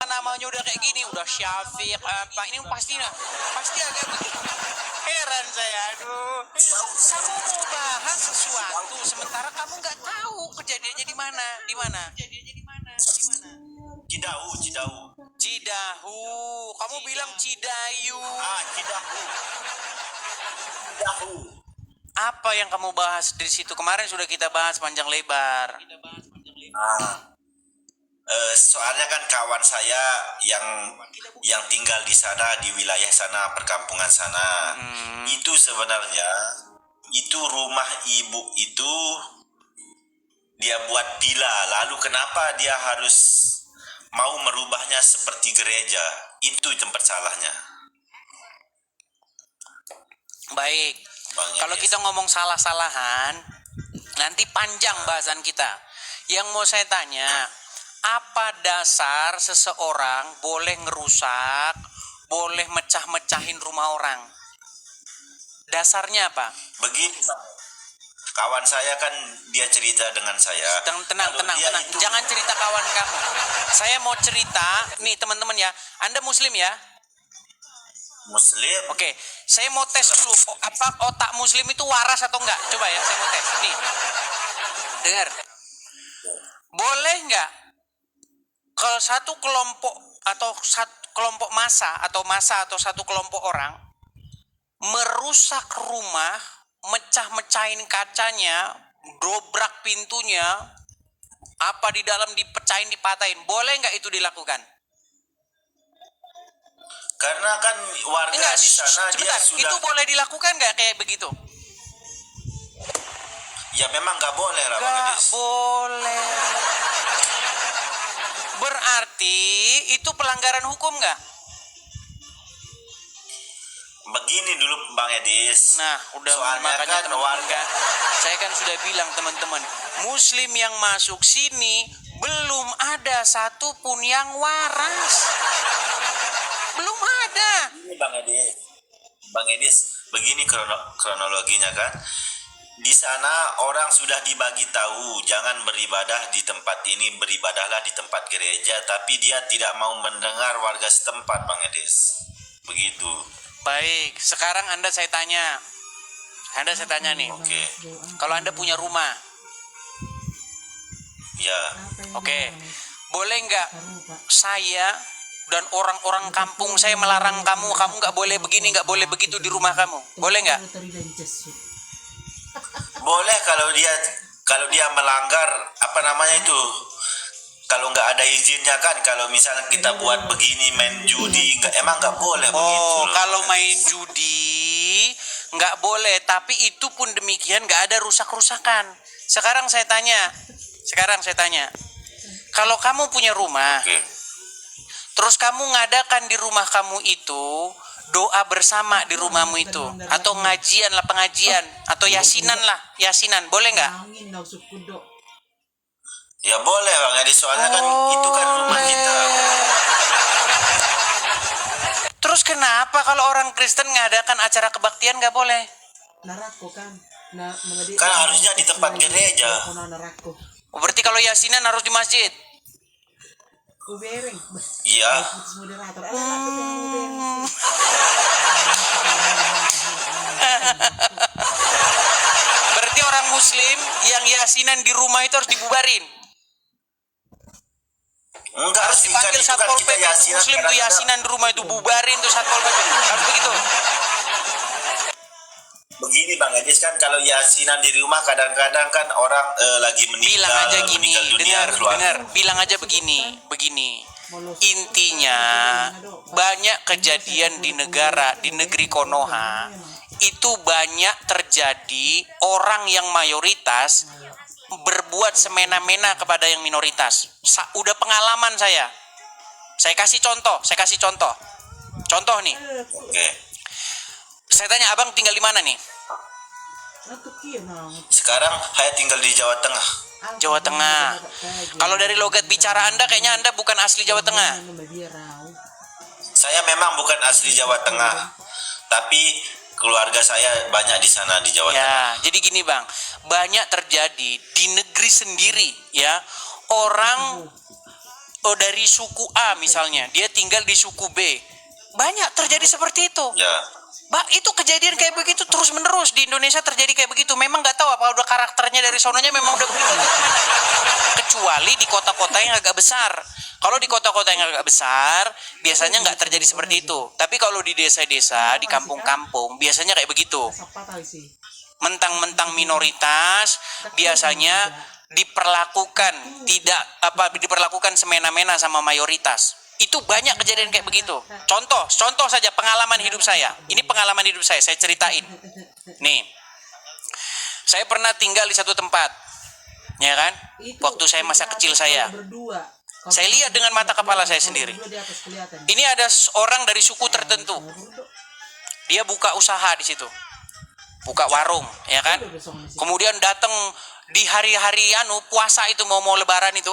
namanya udah kayak gini, udah Syafiq apa ini pasti agak begini. Heran saya, aduh. Kamu mau bahas sesuatu sementara kamu nggak tahu kejadiannya di mana. Cidahu. Kamu bilang Cidayu. Cidahu. Apa yang kamu bahas di situ? Kemarin sudah kita bahas panjang lebar. Soalnya kan kawan saya yang tinggal di sana, di wilayah sana, perkampungan sana, itu sebenarnya itu rumah ibu itu dia buat villa. Lalu kenapa dia harus mau merubahnya seperti gereja? Itu tempat salahnya. Baik. Kalau kita ngomong salah-salahan, nanti panjang bahasan kita. Yang mau saya tanya, apa dasar seseorang boleh ngerusak, boleh mecah-mecahin rumah orang? Dasarnya apa? Begini, kawan saya kan dia cerita dengan saya. Tenang. Jangan cerita kawan kamu. Saya mau cerita, nih teman-teman ya. Anda Muslim ya? Muslim. Oke, saya mau tes dulu. Apa otak Muslim itu waras atau enggak? Coba ya, saya mau tes. Nih, dengar. Boleh enggak kalau satu kelompok atau kelompok massa atau satu kelompok orang merusak rumah, mecah-mecahin kacanya, dobrak pintunya, apa di dalam dipecahin, dipatahin, boleh nggak itu dilakukan? Karena kan warga di sana dia sudah. Itu boleh dilakukan nggak kayak begitu? Ya memang nggak boleh lah, Nggak boleh. Berarti itu pelanggaran hukum nggak? Begini dulu Bang Edis. Nah, udah makanya kan warga. Saya kan sudah bilang teman-teman, Muslim yang masuk sini belum ada satupun yang waras. Belum ada. Ini Bang Edis, begini kronologinya kan. Di sana orang sudah dibagi tahu jangan beribadah di tempat ini, beribadahlah di tempat gereja, tapi dia tidak mau mendengar warga setempat, Bang Edis. Begitu. Baik, sekarang saya tanya nih. Oke. Kalau Anda punya rumah, Ya. oke, boleh nggak saya dan orang-orang kampung saya melarang kamu nggak boleh begini, nggak boleh begitu di rumah kamu? Boleh nggak? Boleh kalau dia melanggar apa namanya itu. Kalau nggak ada izinnya kan, kalau misalnya kita buat begini main judi, emang nggak boleh begitu. Kalau main judi nggak boleh, tapi itu pun demikian nggak ada rusak-rusakan. Sekarang saya tanya, kalau kamu punya rumah, terus kamu ngadakan di rumah kamu itu doa bersama di rumahmu itu, atau pengajian atau yasinan, boleh nggak? Ya boleh Bang Edi, soalnya kan itu kan rumah kita. Terus kenapa kalau orang Kristen ngadakan acara kebaktian nggak boleh? Kan harusnya di tempat gereja. Berarti kalau yasinan harus di masjid? Iya. Berarti orang Muslim yang yasinan di rumah itu harus dibubarin? Enggak, harus dipanggil Satpol PP Muslim tuh yasinan di rumah itu, bubarin tuh Satpol PP. Harus begitu. Begini Bang Edis, kan kalau yasinan di rumah kadang-kadang kan orang lagi meninggal. Bilang aja gini, dengar, bilang aja begini. Intinya banyak kejadian di negeri Konoha itu banyak terjadi orang yang mayoritas berbuat semena-mena kepada yang minoritas. Udah pengalaman saya. Saya kasih contoh. Contoh nih. Oke. Saya tanya, abang tinggal di mana nih? Sekarang saya tinggal di Jawa Tengah. Jawa Tengah. Kalau dari logat bicara Anda, kayaknya Anda bukan asli Jawa Tengah. Saya memang bukan asli Jawa Tengah, tapi keluarga saya banyak di sana di Jawa Tengah. Jadi gini Bang, banyak terjadi di negeri sendiri ya, orang dari suku A misalnya, dia tinggal di suku B. Banyak terjadi seperti itu. Ya. Itu kejadian kayak begitu terus menerus di Indonesia terjadi kayak begitu. Memang nggak tahu apa udah karakternya dari sononya memang udah begitu. Kecuali di kota-kota yang agak besar. Kalau di kota-kota yang agak besar biasanya nggak terjadi seperti itu. Tapi kalau di desa-desa, di kampung-kampung biasanya kayak begitu. Mentang-mentang minoritas biasanya diperlakukan semena-mena sama mayoritas. Itu banyak kejadian kayak begitu. Contoh saja pengalaman hidup saya. Ini pengalaman hidup saya ceritain. Nih, saya pernah tinggal di satu tempat, ya kan? Waktu saya masa kecil saya lihat dengan mata kepala saya sendiri. Ini ada orang dari suku tertentu. Dia buka usaha di situ, buka warung, ya kan? Kemudian datang di hari-hari puasa itu mau lebaran itu,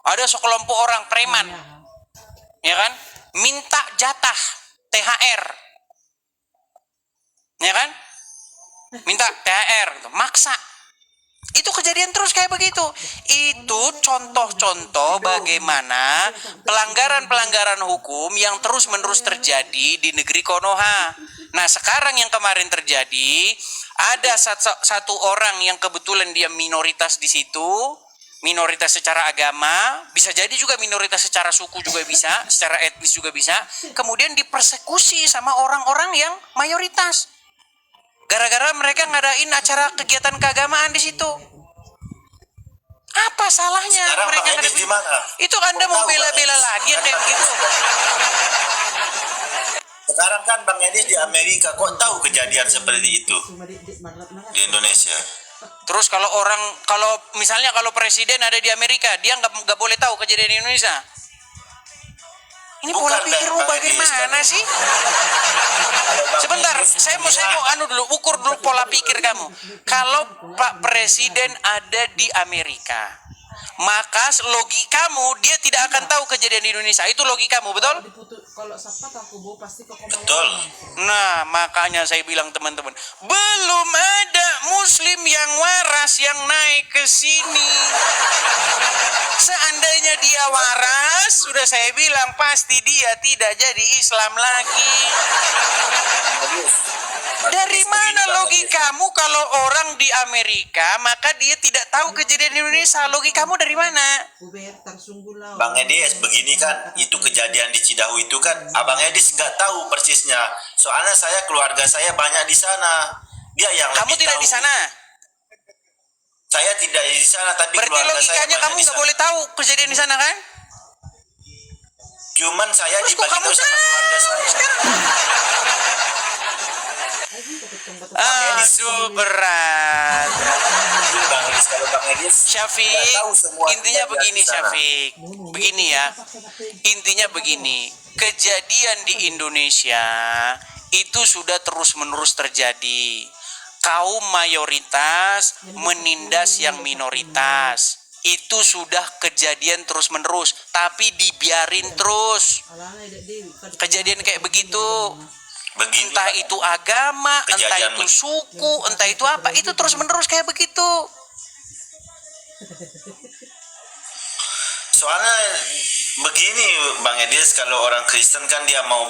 ada sekelompok orang preman, ya kan, minta jatah THR, ya kan, minta THR, maksa. Itu kejadian terus kayak begitu. Itu contoh-contoh bagaimana pelanggaran-pelanggaran hukum yang terus-menerus terjadi di negeri Konoha. Nah, sekarang yang kemarin terjadi, ada satu orang yang kebetulan dia minoritas di situ, minoritas secara agama, bisa jadi juga minoritas secara suku juga bisa, secara etnis juga bisa, kemudian dipersekusi sama orang-orang yang mayoritas. Gara-gara mereka ngadain acara kegiatan keagamaan di situ. Apa salahnya Sekarang mereka Bang Edis di mana? Itu Anda mau bela-bela lagi yang kayak begitu. Sekarang kan Bang Edis di Amerika, kok tahu kejadian seperti itu di Indonesia? Terus kalau misalnya kalau presiden ada di Amerika, dia nggak boleh tahu kejadian di Indonesia. Ini Bukan, pola pikirmu Bang bagaimana Edis, sih? Sebentar, saya mau ukur dulu pola pikir kamu. Kalau Pak Presiden ada di Amerika, maka logikamu dia tidak akan tahu kejadian di Indonesia. Itu logikamu, betul? Betul. Nah, makanya saya bilang teman-teman, belum ada muslim yang waras yang naik ke sini. Seandainya dia waras, sudah saya bilang pasti dia tidak jadi Islam lagi. Dari mana logikamu kalau orang di Amerika maka dia tidak tahu kejadian di Indonesia? Logikamu dari mana? Bang Edis, begini kan, itu kejadian di Cidahu itu kan, Abang Edis nggak tahu persisnya. Soalnya keluarga saya banyak di sana. Dia yang Kamu lebih tidak tahu. di sana. Saya tidak di sana, tapi Berarti keluarga saya logikanya banyak kamu di nggak sana. boleh tahu kejadian di sana kan? Cuman saya Terus kok dibagi kamu tahu sama keluarga saya. sekarang? Aduh, berat. Bang Edis, kalau Bang Edis Syafiq, nggak tahu semua intinya kejadian begini di sana. Syafiq. Begini ya. Intinya begini, kejadian di Indonesia itu sudah terus-menerus terjadi. Kaum mayoritas menindas yang minoritas. Itu sudah kejadian terus-menerus, tapi dibiarin terus. Kejadian kayak begitu. Begini, Entah itu agama, entah Kejadian itu suku, entah itu apa, itu terus-menerus kayak begitu. soalnya begini Bang Edis, kalau orang Kristen kan dia mau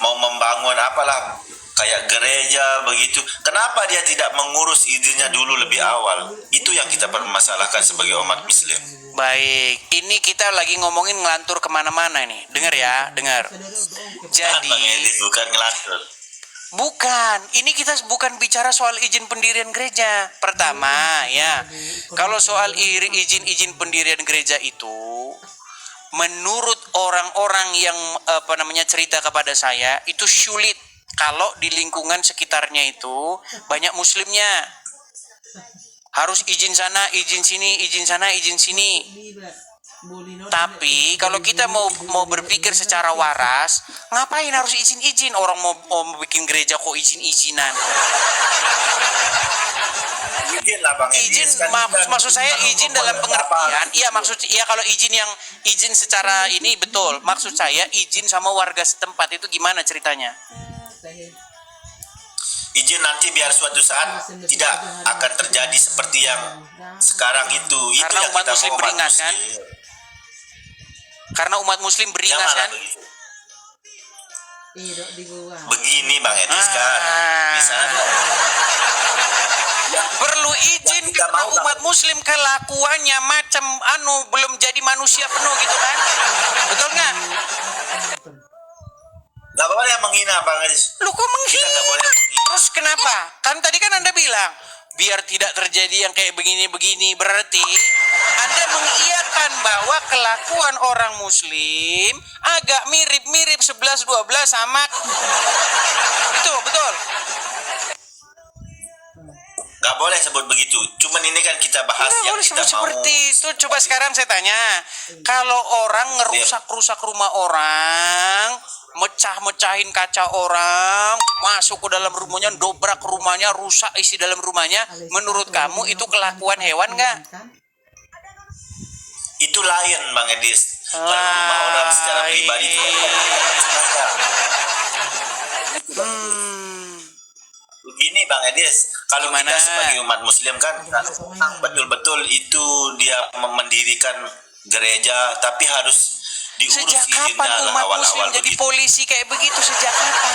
membangun apalah kayak gereja begitu. Kenapa dia tidak mengurus izinnya dulu lebih awal? Itu yang kita permasalahkan sebagai umat Muslim. Baik, ini kita lagi ngomongin ngelantur kemana-mana nih. Dengar ya, dengar. Jadi, Bang Edis bukan ngelantur. bukan, ini kita bukan bicara soal izin pendirian gereja. Pertama, ya, kalau soal izin pendirian gereja itu, menurut orang-orang yang cerita kepada saya, itu sulit. Kalau di lingkungan sekitarnya itu banyak muslimnya, harus izin sana, izin sini, izin sana, izin sini. Tapi kalau kita mau berpikir secara waras, ngapain harus izin-izin? Orang mau bikin gereja kok izin-izinan? Izin lah Bang Edis. Izin, Kan maksud saya izin dalam pengertian, kalau izin secara ini betul. Maksud saya izin sama warga setempat itu gimana ceritanya? izin nanti biar suatu saat tidak akan terjadi seperti yang sekarang itu Karena yang umat kita muslim mau, umat beringatkan. muslim. Karena umat muslim beringas Janganlah kan. begitu. Iya, di gua. Begini Bang Edis kan, misalnya Perlu izin Yang tidak karena mau, umat muslim kelakuannya macam belum jadi manusia penuh gitu kan. Betul nggak? nggak boleh menghina Bang Edis. Lu kok Kita menghina? nggak boleh menghina. Terus kenapa? Kan tadi kan Anda bilang biar tidak terjadi yang kayak begini-begini, berarti Anda mengiyakan bahwa kelakuan orang muslim agak mirip-mirip 11-12 sama itu, betul? Nggak boleh sebut begitu. Cuman ini kan kita bahas Nggak yang boleh kita sebut mau. seperti itu. Coba sekarang saya tanya, kalau orang ngerusak-rusak rumah orang, mecah-mecahin kaca orang, masuk ke dalam rumahnya, dobrak rumahnya, rusak isi dalam rumahnya, menurut kamu itu kelakuan hewan nggak? Itu lain Bang Edis. Kalau rumah orang secara pribadi itu begini Bang Edis, kalau Gimana? kita sebagai umat muslim kan kalau orang betul-betul itu dia mendirikan gereja, tapi harus diurus Sejak izinnya kapan lah umat muslim awal-awal jadi begitu. polisi kayak begitu? Sejak kapan?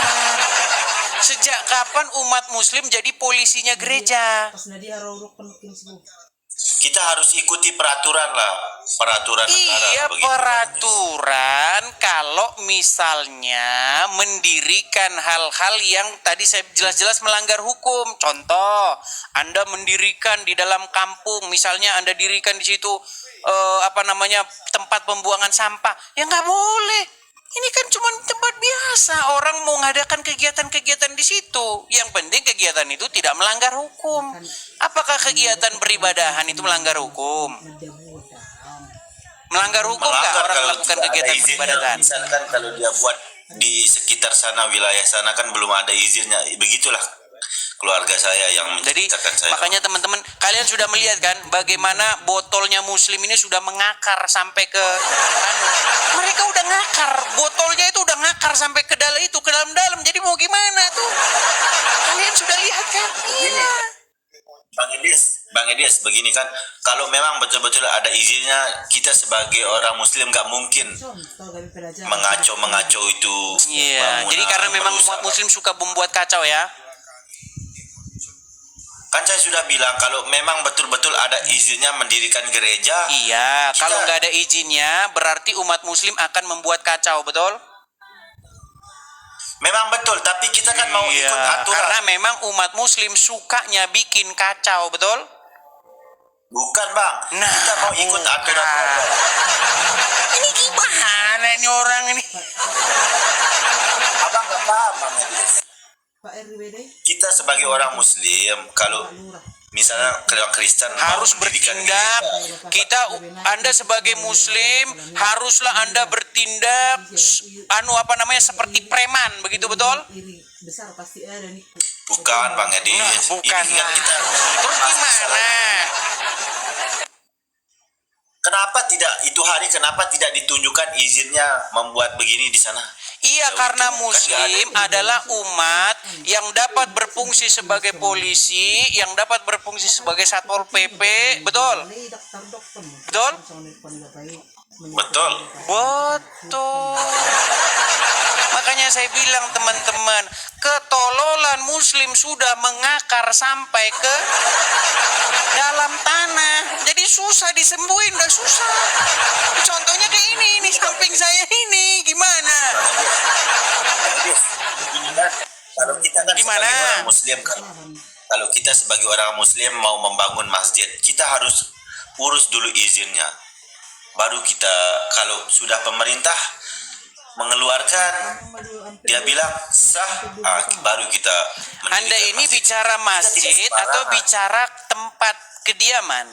Sejak kapan umat muslim jadi polisinya gereja? Pas Nadia Rorok penukin semua. Kita harus ikuti peraturan lah, peraturan negara Iya, begitu. peraturan kalau misalnya mendirikan hal-hal yang tadi saya jelas-jelas melanggar hukum. Contoh, Anda mendirikan di dalam kampung, misalnya Anda dirikan di situ tempat pembuangan sampah, ya nggak boleh. Ini kan cuma tempat biasa, orang mau mengadakan kegiatan-kegiatan di situ. Yang penting kegiatan itu tidak melanggar hukum. Apakah kegiatan peribadahan itu melanggar hukum? Nadia muda. Melanggar hukum nggak Melanggar orang kalau melakukan tidak ada kegiatan izinnya. peribadatan? Misalkan kalau dia buat di sekitar sana, wilayah sana kan belum ada izinnya. Begitulah keluarga saya yang Jadi menceritakan saya. makanya teman-teman, kalian sudah melihat kan bagaimana botolnya muslim ini sudah mengakar sampai ke mereka udah ngakar, botolnya itu udah ngakar sampai ke dalam itu, ke dalam-dalam. Jadi mau gimana tuh? Kalian sudah lihat kan? Iya. Bang Edis, begini kan, kalau memang betul-betul ada izinnya, kita sebagai orang muslim nggak mungkin Contoh kami pelajar. mengaco itu. Iya, jadi karena memang umat muslim suka membuat kacau ya. Kan saya sudah bilang kalau memang betul-betul ada izinnya mendirikan gereja. Iya, Kita- kalau nggak ada izinnya berarti umat muslim akan membuat kacau, betul? Memang betul, tapi kita kan mau Iya, ikut aturan. karena memang umat muslim sukanya bikin kacau, betul? Bukan Bang, Nah, kita mau ikut aturan. Ini gimana ini orang ini? Abang nggak paham Bang Edis. Pak RWD, Kita sebagai orang muslim, kalau Pak Lurah. misalnya kalau Kristen Harus mau mendirikan bertindak. gereja, Anda sebagai muslim haruslah Anda bertindak seperti preman, begitu betul? Iri besar pasti ada nih. bukan Bang Edis. Nah, bukan. Ini kan kita Terus gimana? kenapa tidak ditunjukkan izinnya membuat begini di sana? Iya, karena muslim adalah umat yang dapat berfungsi sebagai polisi, yang dapat berfungsi sebagai satpol PP, betul? Betul? Betul. Betul. Makanya saya bilang teman-teman, ketololan muslim sudah mengakar sampai ke dalam tanah. Jadi susah disembuhin, udah susah. Contohnya kayak ini samping saya ini, gimana? Kalau kita kan Gimana? sebagai orang muslim kan, kalau kita sebagai orang muslim mau membangun masjid, kita harus urus dulu izinnya. Baru kita, kalau sudah pemerintah mengeluarkan, dia bilang sah, baru kita mendirikan Anda ini masjid. bicara masjid Kita tidak atau sembarangan. bicara tempat kediaman?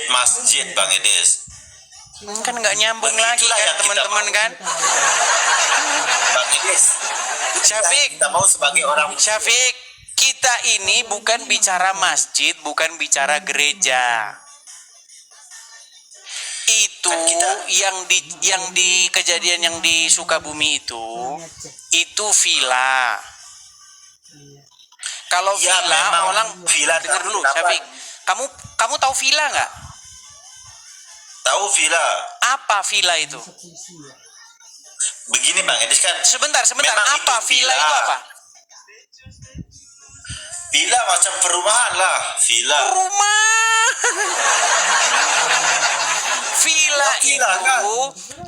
Masjid Bang Edis. Kan nggak nyambung lagi Begitulah kan yang kita teman-teman mau. kan? Bang Edis, Syafiq, kita mau sebagai orang Syafiq, kita ini bukan bicara masjid, bukan bicara gereja. Itu yang di kejadian yang di Sukabumi itu villa. Kalau Ya, villa memang orang villa, dengar dulu, kenapa? Syafiq. Kamu tahu villa nggak? Tahu villa? Apa villa itu? Puisi ya. Begini Bang Edis kan. Sebentar. Memang Apa itu villa itu apa? Villa macam perumahan lah. Villa. Rumah. Villa Villa, kan? itu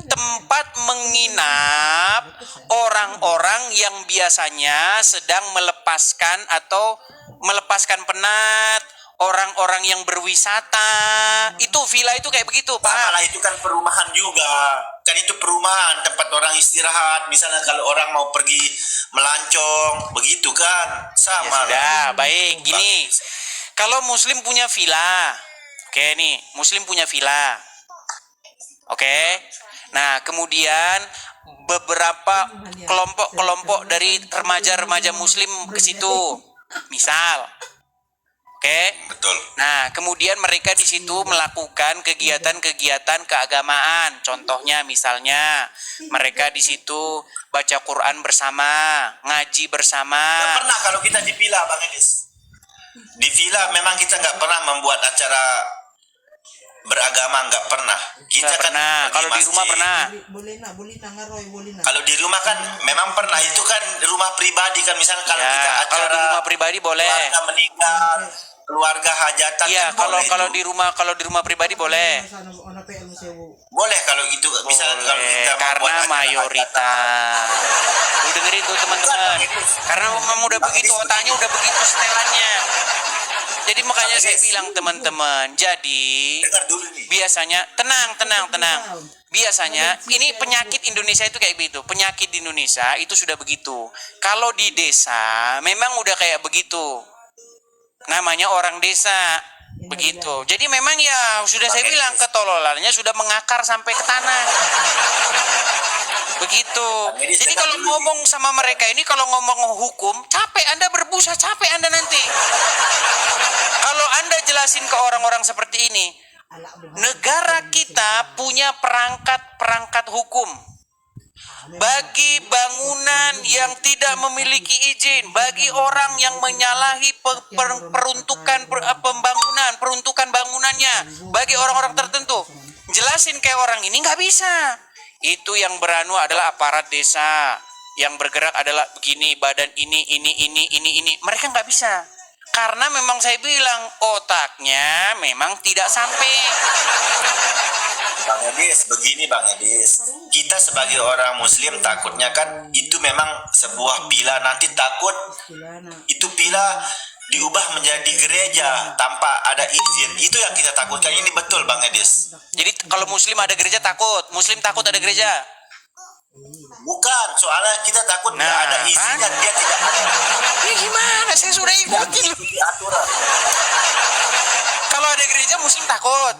tempat menginap orang-orang yang biasanya sedang melepaskan atau melepaskan penat, orang-orang yang berwisata. Itu villa itu kayak begitu, Sama paham? lah, itu kan perumahan juga. Kan itu perumahan, tempat orang istirahat. Misalnya kalau orang mau pergi melancong, begitu kan. Ya Sama lah. sudah, baik. Gini, kalau Muslim punya villa, oke nih, Muslim punya villa, oke. Nah, kemudian beberapa kelompok-kelompok dari remaja-remaja Muslim ke situ, misal, oke. Betul. Nah, kemudian mereka di situ melakukan kegiatan-kegiatan keagamaan. Contohnya, misalnya, mereka di situ baca Quran bersama, ngaji bersama. Nggak pernah kalau kita di villa Bang Edis. Di villa memang kita nggak pernah membuat acara beragama, nggak pernah. Kita Nggak kan pernah. pergi Kalau di rumah masjid. pernah. Boleh nak ngaroy, boleh nak. Kalau di rumah kan memang pernah, itu kan rumah pribadi kan. Misalnya kalau Ya, kita kalau acara di rumah pribadi boleh. keluarga meninggal, keluarga hajatan, Iya, kan boleh kalau itu. di rumah pribadi boleh. Sana ona PL sewu. Boleh kalau gitu. Misalnya kalau Boleh, kita mau buat karena acara mayoritas. Lu dengerin tuh teman-teman. Karena memang udah begitu otaknya, udah begitu setelannya. Jadi makanya saya bilang teman-teman. Jadi hajatan. Dengar dulu nih. biasanya tenang. Biasanya ini penyakit Indonesia itu kayak begitu. Penyakit di Indonesia itu sudah begitu. Kalau di desa memang udah kayak begitu. Namanya orang desa. Begitu. Jadi memang ya sudah saya bilang ketololannya sudah mengakar sampai ke tanah. Begitu. Jadi kalau ngomong sama mereka ini, kalau ngomong hukum, capek Anda berbusa, capek Anda nanti. Kalau Anda jelasin ke orang-orang seperti ini, negara kita punya perangkat hukum. Bagi bangunan yang tidak memiliki izin, bagi orang yang menyalahi peruntukan bangunannya, bagi orang-orang tertentu, jelasin kayak orang ini nggak bisa. Itu yang beranu adalah aparat desa, yang bergerak adalah begini, badan ini. Mereka nggak bisa. Karena memang saya bilang otaknya memang tidak sampai. Bang Edis, begini Bang Edis. Kita sebagai orang Muslim takutnya kan itu memang sebuah pila, nanti takut itu pila diubah menjadi gereja tanpa ada izin. Itu yang kita takutkan. Ini betul Bang Edis. Jadi kalau Muslim ada gereja takut, Muslim takut ada gereja. Bukan, soalnya kita takut nggak Nah, ada izinnya, kan? dia tidak ada. Ini gimana? Saya sudah ikutin. Ikuti aturan. Kalau ada gereja Muslim takut.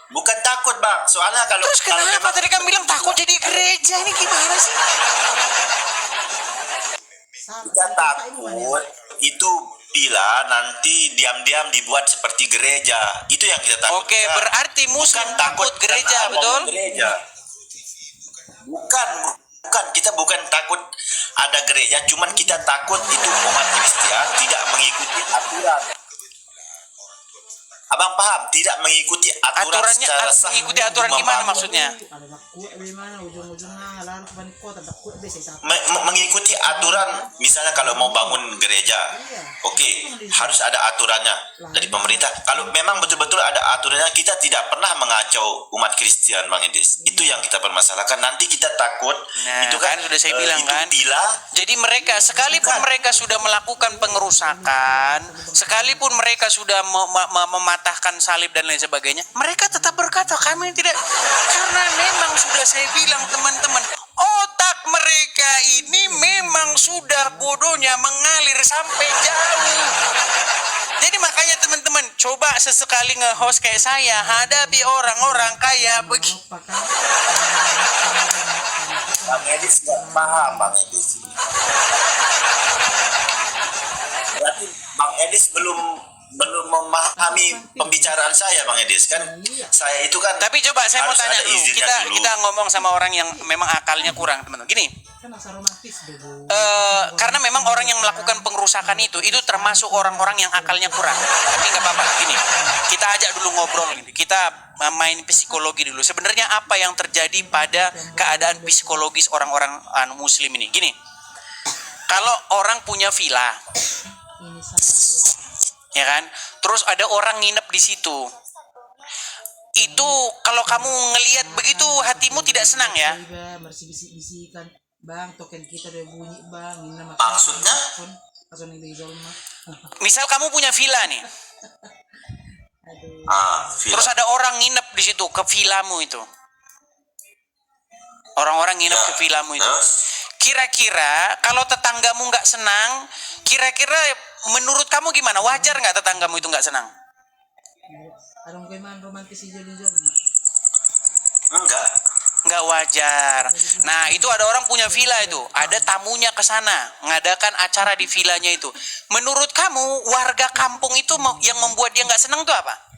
Bukan takut Bang, soalnya kalau Terus kalau kenapa memang- tadi kan bilang takut jadi gereja? Ini gimana sih? kita takut itu pila nanti diam-diam dibuat seperti gereja. Itu yang kita takut. Oke, berarti Muslim Bukan takut gereja, karena betul? ngomong gereja. Bukan, kita bukan takut ada gereja, cuman kita takut itu umat Kristen tidak mengikuti aturan. Abang paham? Tidak mengikuti aturan Aturannya secara sah. mengikuti aturan untuk gimana membangun. maksudnya? Ada nakku di mana ujung-ujungnya lalu ke kota nakku bisa satu. Mengikuti aturan, misalnya kalau mau bangun gereja, oke, harus ada aturannya dari pemerintah. Kalau memang betul-betul ada aturannya, kita tidak pernah mengacau umat Kristen, Bang Edis. Itu yang kita permasalahkan. Nanti kita takut. Nah, itu kan sudah saya bilang itu kan. pila. Jadi mereka sekalipun mereka sudah melakukan pengerusakan, sekalipun mereka sudah mematahkan salib dan lain sebagainya, mereka tetap berkata kami tidak, karena memang sudah saya bilang teman-teman, otak mereka ini memang sudah bodohnya mengalir sampai jauh. Jadi makanya teman-teman coba sesekali nge-host kayak saya, hadapi orang-orang kayak begini. Bang Edis nggak paham, Bang Edis. Berarti Bang Edis belum belum memahami pembicaraan saya Bang Edis kan. Iya. Saya itu kan Tapi coba saya mau harus tanya ada dulu. izinnya Kita dulu. kita ngomong sama orang yang memang akalnya kurang, teman-teman. Gini, Kan asal romantis dulu. karena memang orang yang melakukan pengerusakan itu termasuk orang-orang yang akalnya kurang. Tapi nggak apa-apa. Gini, kita ajak dulu ngobrol. Gitu. Kita main psikologi dulu. Sebenarnya apa yang terjadi pada keadaan psikologis orang-orang Muslim ini? Gini, kalau orang punya villa, Ini salah. ya kan? Terus ada orang nginep di situ. Itu kalau kamu ngelihat begitu hatimu tidak senang ya? Masih bisik-bisikan. Bang, token kita udah bunyi bang. Ini nama Maksudnya? Langsung di Zolma. Misal kamu punya villa nih, Aduh. terus ada orang nginep di situ ke villamu itu. Orang-orang nginep ke villamu itu. Terus Kira-kira kalau tetanggamu nggak senang, kira-kira menurut kamu gimana? Wajar nggak tetanggamu itu nggak senang? Ada mungkin romantis di Zolma. enggak. Nggak wajar. Nah, itu ada orang punya villa itu, ada tamunya ke sana, mengadakan acara di villanya itu. Menurut kamu, warga kampung itu yang membuat dia nggak senang tuh apa?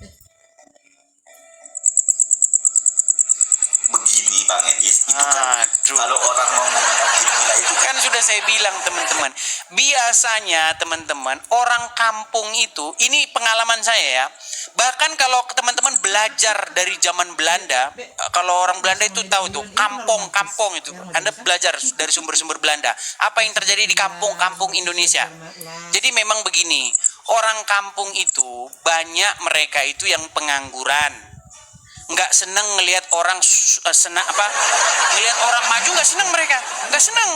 Begini Bang Edis, itu kan Aduh. kalau orang mau mengundang villa itu Kan sudah saya bilang teman-teman, biasanya teman-teman orang kampung itu, ini pengalaman saya ya, bahkan kalau teman-teman belajar dari zaman Belanda, kalau orang Belanda itu tahu tuh kampung-kampung itu, Anda belajar dari sumber-sumber Belanda, apa yang terjadi di kampung-kampung Indonesia. Jadi memang begini, orang kampung itu banyak mereka itu yang pengangguran, nggak seneng ngelihat orang ngelihat orang maju, nggak seneng mereka, nggak seneng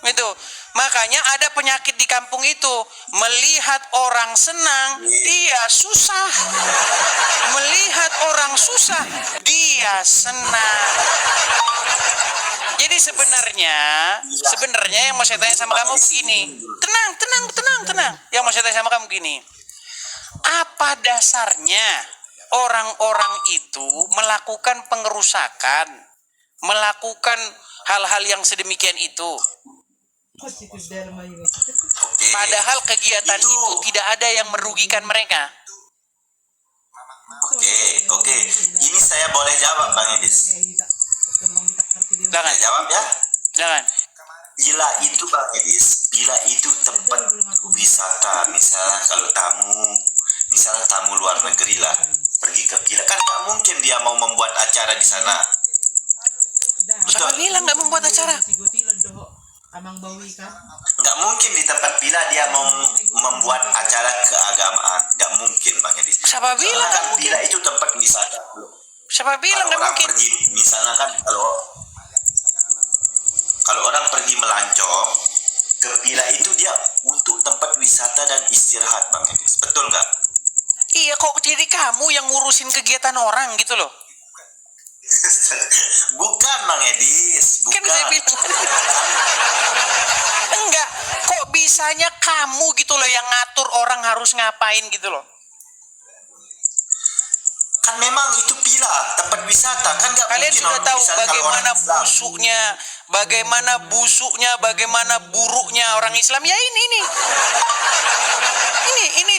itu. Makanya ada penyakit di kampung itu, melihat orang senang dia susah, melihat orang susah dia senang. Jadi sebenarnya yang mau saya tanya sama kamu begini, tenang, yang mau saya tanya sama kamu gini, apa dasarnya orang-orang itu melakukan pengerusakan, melakukan hal-hal yang sedemikian itu? Padahal kegiatan itu tidak ada yang merugikan mereka. Oke. Ini saya boleh jawab Bang Edis. Jangan, Jawab ya. jangan. Bila itu Bang Edis, bila itu tempat wisata, misalnya kalau tamu luar negeri lah, pergi ke villa, kan nggak mungkin dia mau membuat acara di sana. Siapa bilang nggak membuat acara? Nggak mungkin di tempat villa dia mau membuat acara keagamaan, nggak mungkin Bang Edis. Siapa bilang Soalnya kan nggak mungkin? villa itu tempat wisata. Siapa bilang Kalau nggak orang mungkin? pergi, misalnya kan kalau orang pergi melancong ke villa itu dia untuk tempat wisata dan istirahat Bang Edis, betul nggak? Iya, kok jadi kamu yang ngurusin kegiatan orang gitu loh? Bukan Bang Edis, bukan. Kan saya bilang enggak, kok bisanya kamu gitu loh yang ngatur orang harus ngapain gitu loh? Kan memang itu villa, tempat wisata, kan nggak Kalian mungkin sudah orang tahu wisata kalau bagaimana orang Islam. bagaimana buruknya orang Islam ya ini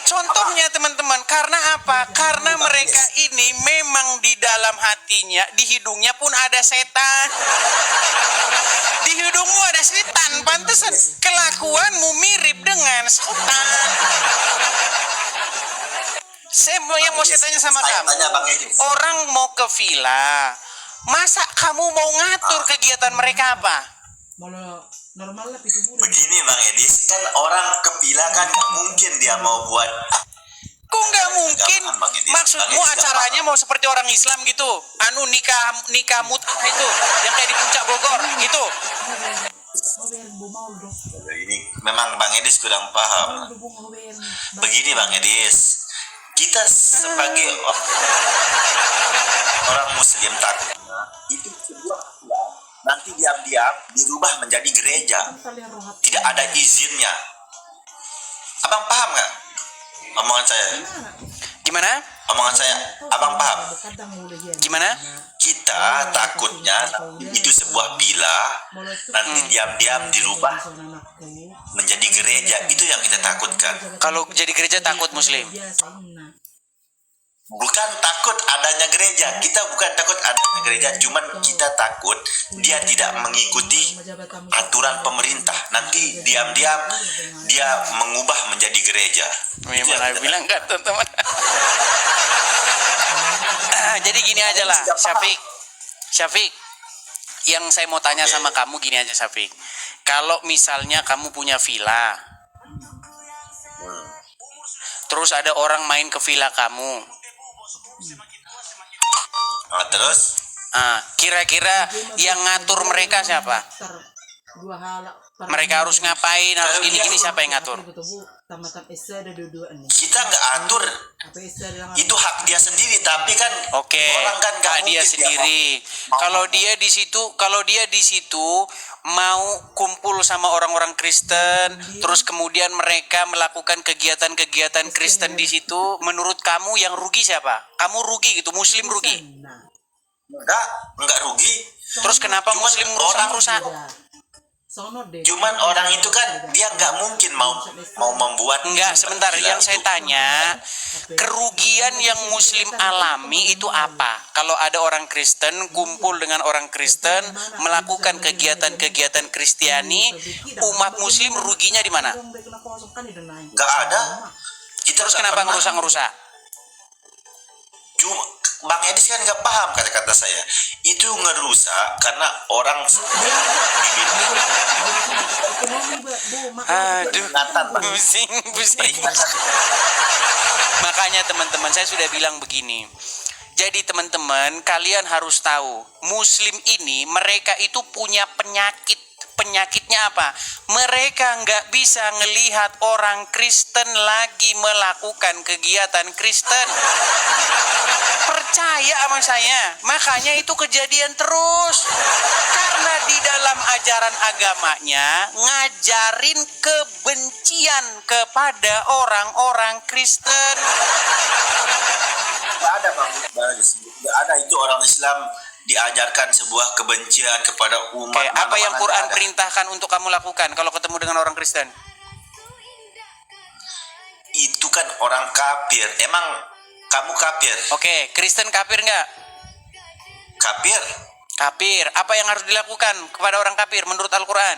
contohnya teman-teman. Karena apa? Karena mereka ini memang di dalam hatinya, di hidungnya pun ada setan. Di hidungmu ada setan, pantesan kelakuanmu mirip dengan setan. Yang mau saya tanya sama kamu, Tanya Bang Edis. orang mau ke villa, masa kamu mau ngatur kegiatan mereka apa? Normal lah itu bulan. Begini Bang Edis, kan orang ke villa kan nggak mungkin dia mau buat. Kok nggak mungkin? Jangan, Bang Edis. Maksudmu Bang Edis, acaranya mau seperti orang Islam gitu? Nikah mut'ah itu, yang kayak di puncak Bogor gitu? Ini memang Bang Edis kurang paham. Begini Bang Edis, kita sebagai orang Muslim takutnya itu sebuah villa nanti diam-diam dirubah menjadi gereja, tidak ada izinnya. Abang paham nggak omongan saya? Gimana? Omongan saya, abang paham? Gimana? kita takutnya itu sebuah villa nanti diam-diam dirubah menjadi gereja, itu yang kita takutkan. Kalau jadi gereja takut Muslim. Bukan takut adanya gereja, kita bukan takut adanya gereja, cuman kita takut dia tidak mengikuti aturan pemerintah, nanti diam-diam dia mengubah menjadi gereja. Itu yang Memang kita bilang enggak teman-teman. Jadi gini aja lah, Syafiq, yang saya mau tanya sama kamu gini aja, Syafiq. Kalau misalnya kamu punya villa, terus ada orang main ke villa kamu, terus kira-kira yang ngatur mereka siapa? Mereka harus ngapain, harus gini-gini, siapa yang ngatur? kita nggak atur, itu hak dia sendiri, tapi kan Oke, orang kan nggak dia mungkin sendiri. Kalau dia di situ mau kumpul sama orang-orang Kristen, terus kemudian mereka melakukan kegiatan-kegiatan Kristen di situ, menurut kamu yang rugi siapa? Kamu rugi gitu, Muslim rugi. nggak rugi. Terus kenapa Muslim rusak? Cuman orang itu kan dia nggak mungkin mau membuat. Enggak, sebentar. Yang saya tanya, kerugian yang Muslim alami itu apa? Kalau ada orang Kristen kumpul dengan orang Kristen melakukan kegiatan-kegiatan Kristiani, umat Muslim ruginya di mana? Nggak ada. Kita Terus nggak kenapa pernah. ngerusak-ngerusak? Cuma Bang Edis kan nggak paham kata-kata saya. Itu ngerusak karena orang Aduh, Nathan, Bang. pusing. Makanya teman-teman, saya sudah bilang begini. Jadi teman-teman, kalian harus tahu, Muslim ini mereka itu punya penyakit. Penyakitnya apa? Mereka nggak bisa ngelihat orang Kristen lagi melakukan kegiatan Kristen. Percaya sama saya, makanya itu kejadian terus. Karena di dalam ajaran agamanya ngajarin kebencian kepada orang-orang Kristen. nggak ada, Bang Edis. Nggak ada, itu orang Islam diajarkan sebuah kebencian kepada umat. Oke, apa yang mana-mana Quran nggak ada. perintahkan untuk kamu lakukan kalau ketemu dengan orang Kristen? Itu kan orang kafir. Emang kamu kafir? Oke, Kristen kafir nggak? Kafir? Kafir. Apa yang harus dilakukan kepada orang kafir menurut Al-Quran?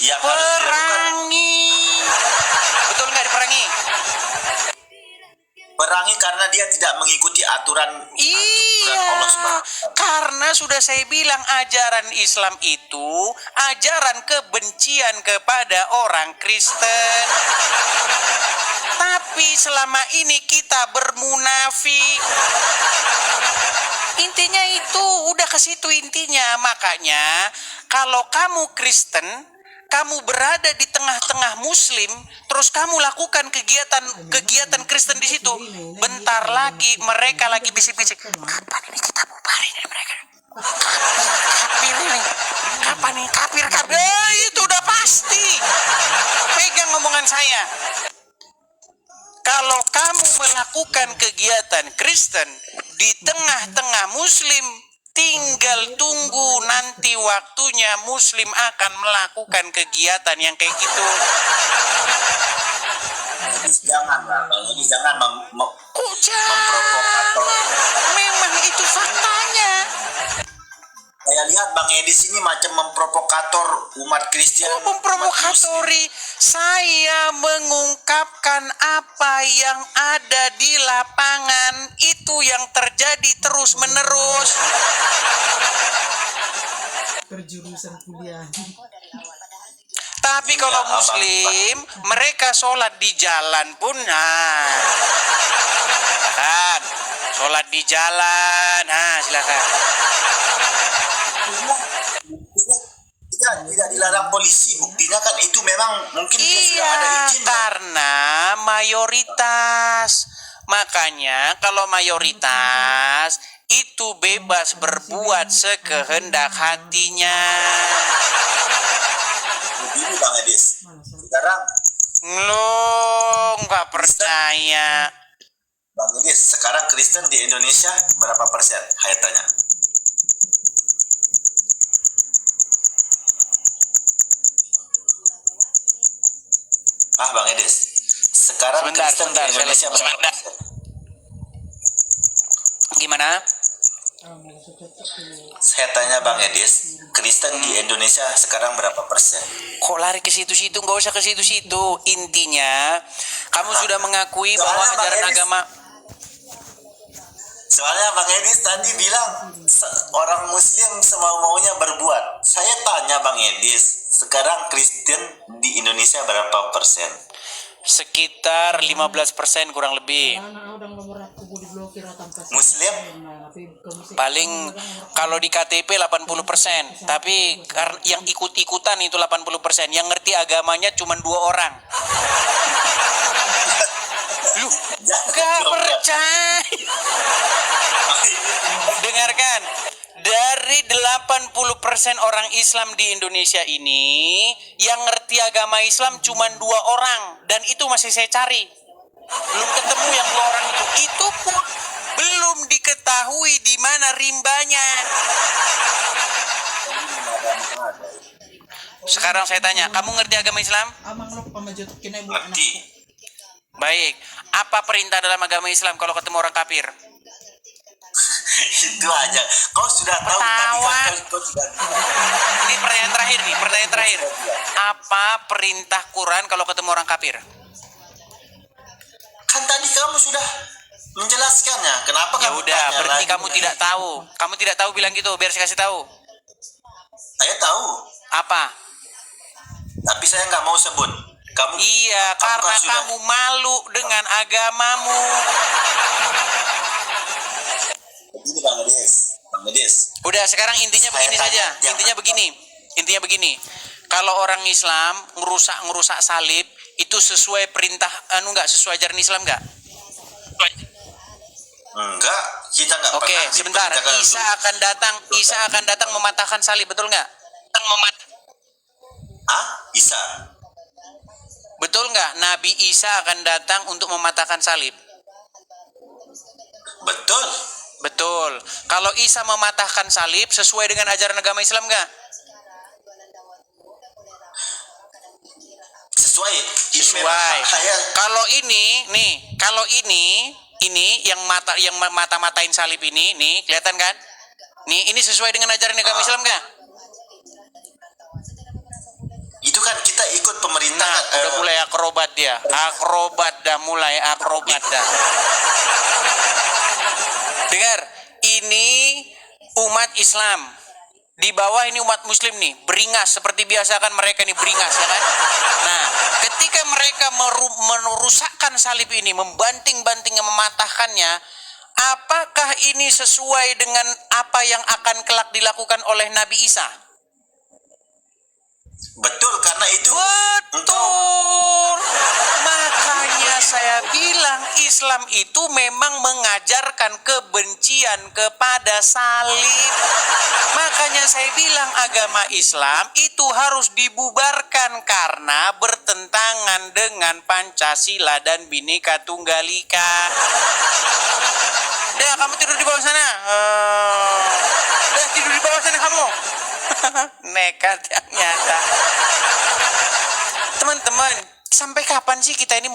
Yang harus dilakukan Perangi. Betul nggak diperangi? perangi karena dia tidak mengikuti aturan Allah Iya, Subhanahu. karena sudah saya bilang ajaran Islam itu ajaran kebencian kepada orang Kristen. Tapi selama ini kita bermunafik. Intinya itu, udah ke situ intinya. Makanya kalau kamu Kristen, kamu berada di tengah-tengah Muslim, terus kamu lakukan kegiatan Kristen di situ. Bentar lagi mereka lagi bisik-bisik. Kapan ini kita bubarin ya mereka? Kafir ini. Kapan nih kafir? Itu udah pasti. Pegang omongan saya. Kalau kamu melakukan kegiatan Kristen di tengah-tengah Muslim, tinggal tunggu nanti waktunya Muslim akan melakukan kegiatan yang kayak gitu. Jangan Kok memprovokator. memang itu faktanya. Saya lihat Bang Edis ini macam memprovokator umat Kristen. Kok memprovokatori? Saya mengungkapkan apa yang ada di lapangan. Itu yang terjadi terus-menerus. Perjurusan kuliah. Tapi kalau Muslim, mereka sholat di jalan pun, kan? Sholat di jalan, silakan. Tidak dilarang polisi, buktinya kan itu memang mungkin dia sudah ada Iya, izin. karena mayoritas. Makanya kalau mayoritas itu bebas berbuat sekehendak hatinya. Begini Bang Edis, sekarang Lo nggak percaya? Bang Idis, sekarang Kristen di Indonesia berapa persen? Saya tanya. Bang Idis, sekarang Sebentar, Kristen sebentar, di Indonesia saya- berapa persen? Gimana? Saya tanya Bang Edis, Kristen di Indonesia sekarang berapa persen? Kok lari ke situ-situ? Nggak usah ke situ-situ. Intinya, kamu sudah mengakui bahwa Soalnya Bang ajaran Edis- agama. Soalnya Bang Edis tadi bilang orang Muslim semau-maunya berbuat. Saya tanya Bang Edis, sekarang Kristen di Indonesia berapa persen? Sekitar 15% kurang lebih. Muslim? Paling kalau di KTP 80%, tapi yang ikut-ikutan itu 80%. Yang ngerti agamanya cuma 2 orang. Lu gak percaya. Dengarkan, dari 80% orang Islam di Indonesia ini, yang ngerti agama Islam cuma 2 orang, dan itu masih saya cari. Belum ketemu yang 2 orang itu. Itu pun belum diketahui di mana rimbanya. Sekarang saya tanya, kamu ngerti agama Islam? Amang lo pamajut kinay bu anak. Ngerti? Baik. Apa perintah dalam agama Islam kalau ketemu orang kafir? Itu aja. Kau sudah tahu Ketawa. tadi kan kau sudah Ini pertanyaan terakhir nih, pertanyaan terakhir. Apa perintah Quran kalau ketemu orang kafir? Kan tadi kamu sudah menjelaskannya. Kenapa Ya kamu udah, tanya berarti lagi? kamu tidak tahu. Kamu tidak tahu bilang gitu, biar saya kasih tahu. Saya tahu, Apa? tapi saya nggak mau sebut. Kamu Iya, kamu karena kan sudah- kamu malu dengan agamamu. Begini Bang Edis. Udah, sekarang intinya Saya begini tanya, saja. jangan- Intinya begini. Kalau orang Islam ngerusak salib itu sesuai perintah nggak sesuai ajaran Islam nggak? Enggak, kita nggak Oke, pernah sebentar. diperintahkan Isa akan datang mematahkan salib, betul nggak? Isa. Betul nggak? Nabi Isa akan datang untuk mematahkan salib. Betul. Betul. Kalau Isa mematahkan salib sesuai dengan ajaran agama Islam nggak? Sesuai. Ini Sesuai. memang saya Kalau ini yang mata-matain salib ini, nih kelihatan kan? Nih, ini sesuai dengan ajaran agama Islam nggak? itu kan kita ikut pemerintah. Nah, udah mulai akrobat dia. Mulai akrobat dah. Dengar, ini umat Islam. Di bawah ini umat Muslim nih, beringas seperti biasa kan mereka nih beringas ya kan. Nah, ketika mereka merusakkan salib ini, membanting-banting, mematahkannya, apakah ini sesuai dengan apa yang akan kelak dilakukan oleh Nabi Isa? Betul, karena itu Betul. Makanya saya bilang Islam itu memang mengajarkan kebencian kepada salib. Makanya saya bilang agama Islam itu harus dibubarkan karena bertentangan dengan Pancasila dan Bhinneka Tunggal Ika. Dah, kamu tidur di bawah sana. Dah, tidur di bawah sana kamu. Nekat yang nyata. Teman-teman, sampai kapan sih kita ini